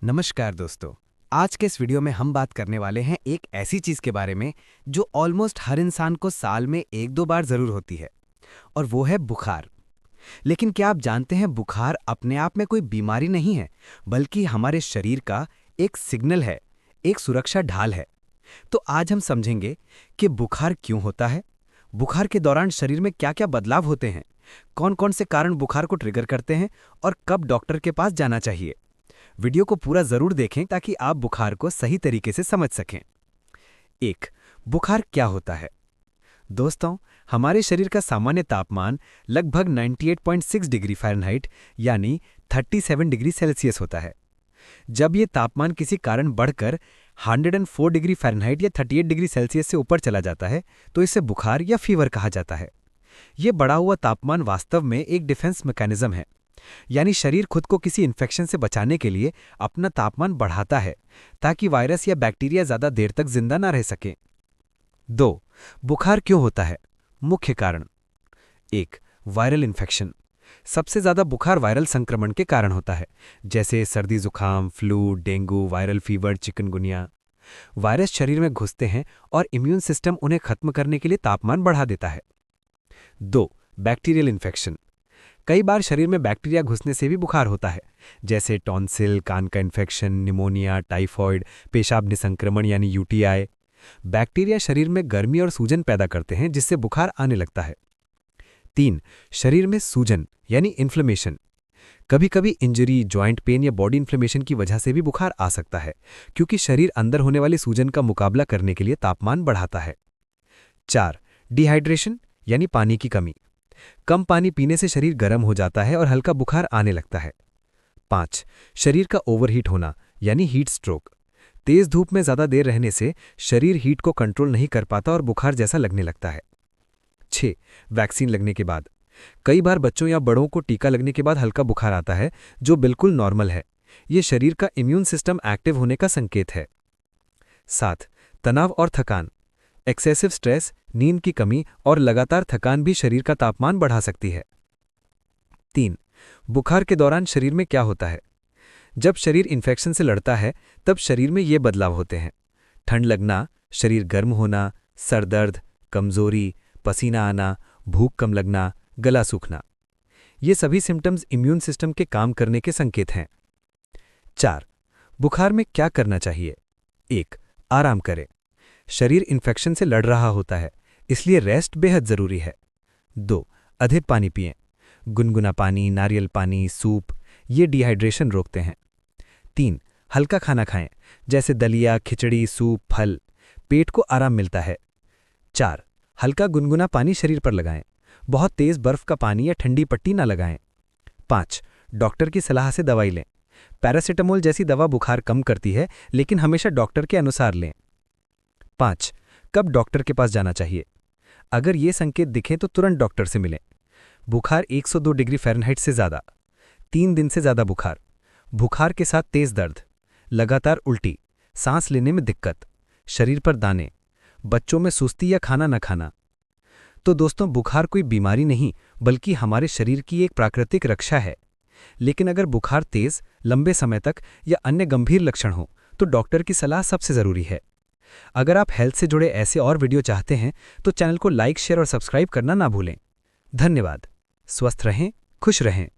नमस्कार दोस्तों। आज के इस वीडियो में हम बात करने वाले हैं एक ऐसी चीज के बारे में जो ऑलमोस्ट हर इंसान को साल में एक दो बार जरूर होती है, और वो है बुखार। लेकिन क्या आप जानते हैं, बुखार अपने आप में कोई बीमारी नहीं है, बल्कि हमारे शरीर का एक सिग्नल है, एक सुरक्षा ढाल है। तो आज हम समझेंगे कि बुखार क्यों होता है, बुखार के दौरान शरीर में क्या क्या बदलाव होते हैं, कौन कौन से कारण बुखार को ट्रिगर करते हैं और कब डॉक्टर के पास जाना चाहिए। वीडियो को पूरा जरूर देखें ताकि आप बुखार को सही तरीके से समझ सकें। एक, बुखार क्या होता है? दोस्तों, हमारे शरीर का सामान्य तापमान लगभग 98.6 डिग्री फ़ारेनहाइट यानी 37 डिग्री सेल्सियस होता है। जब ये तापमान किसी कारण बढ़कर 104 डिग्री फ़ारेनहाइट या 38 डिग्री सेल्सियस से ऊपर चला जाता है, तो इसे बुखार या फीवर कहा जाता है। ये बढ़ा हुआ तापमान वास्तव में एक डिफेंस मैकेनिज्म है, यानी शरीर खुद को किसी इन्फेक्शन से बचाने के लिए अपना तापमान बढ़ाता है ताकि वायरस या बैक्टीरिया ज्यादा देर तक जिंदा ना रह सकें। 2. बुखार क्यों होता है? मुख्य कारण। 1. Viral infection. सबसे ज्यादा बुखार वायरल संक्रमण के कारण होता है, जैसे सर्दी, जुकाम, flu, dengue, viral fever, chikungunya. Virus शरीर में घुसते हैं और इम्यून सिस्टम उन्हें खत्म करने के लिए तापमान बढ़ा देता है। 2. Bacterial infection. कई बार शरीर में बैक्टीरिया घुसने से भी बुखार होता है, जैसे टॉन्सिल, कान का इन्फेक्शन, निमोनिया, टाइफॉइड, पेशाब निसंक्रमण यानी यूटीआई। बैक्टीरिया शरीर में गर्मी और सूजन पैदा करते हैं, जिससे बुखार आने लगता है। 3. शरीर में सूजन यानी इन्फ्लेमेशन। कभी कभी इंजरी, जॉइंट पेन या बॉडी इन्फ्लेमेशन की वजह से भी बुखार आ सकता है, क्योंकि शरीर अंदर होने वाली सूजन का मुकाबला करने के लिए तापमान बढ़ाता है। 4. डिहाइड्रेशन यानी पानी की कमी। कम पानी पीने से शरीर गर्म हो जाता है और हल्का बुखार आने लगता है। 5. शरीर का ओवरहीट होना यानी हीट स्ट्रोक। तेज धूप में ज्यादा देर रहने से शरीर हीट को कंट्रोल नहीं कर पाता और बुखार जैसा लगने लगता है। 6. वैक्सीन लगने के बाद। कई बार बच्चों या बड़ों को टीका लगने के बाद हल्का बुखार आता है, जो बिल्कुल नॉर्मल है। ये शरीर का इम्यून सिस्टम एक्टिव होने का संकेत है। 7. तनाव और थकान। एक्सेसिव स्ट्रेस, नींद की कमी और लगातार थकान भी शरीर का तापमान बढ़ा सकती है। 3. बुखार के दौरान शरीर में क्या होता है? जब शरीर इन्फेक्शन से लड़ता है, तब शरीर में ये बदलाव होते हैं: ठंड लगना, शरीर गर्म होना, सर दर्द, कमजोरी, पसीना आना, भूख कम लगना, गला सूखना। ये सभी सिम्टम्स इम्यून सिस्टम के काम करने के संकेत हैं। 4. बुखार में क्या करना चाहिए? 1. आराम करें। शरीर इन्फेक्शन से लड़ रहा होता है, इसलिए रेस्ट बेहद जरूरी है। 2. अधिक पानी पिएं। गुनगुना पानी, नारियल पानी, सूप, ये डिहाइड्रेशन रोकते हैं। 3. हल्का खाना खाएं, जैसे दलिया, खिचड़ी, सूप, फल। पेट को आराम मिलता है। 4. हल्का गुनगुना पानी शरीर पर लगाएं, बहुत तेज बर्फ का पानी या ठंडी पट्टी ना लगाएं। 5. डॉक्टर की सलाह से दवाई लें। पैरासिटामोल जैसी दवा बुखार कम करती है, लेकिन हमेशा डॉक्टर के अनुसार लें। 5. कब डॉक्टर के पास जाना चाहिए? अगर ये संकेत दिखें तो तुरंत डॉक्टर से मिलें। बुखार 102 डिग्री फ़ारेनहाइट से ज़्यादा, 3 दिन से ज़्यादा बुखार, बुखार के साथ तेज दर्द, लगातार उल्टी, सांस लेने में दिक्कत, शरीर पर दाने, बच्चों में सुस्ती या खाना न खाना। तो दोस्तों, बुखार कोई बीमारी नहीं, बल्कि हमारे शरीर की एक प्राकृतिक रक्षा है। लेकिन अगर बुखार तेज, लंबे समय तक या अन्य गंभीर लक्षण हो, तो डॉक्टर की सलाह सबसे ज़रूरी है। अगर आप हेल्थ से जुड़े ऐसे और वीडियो चाहते हैं, तो चैनल को लाइक, शेयर और सब्सक्राइब करना ना भूलें। धन्यवाद। स्वस्थ रहें, खुश रहें।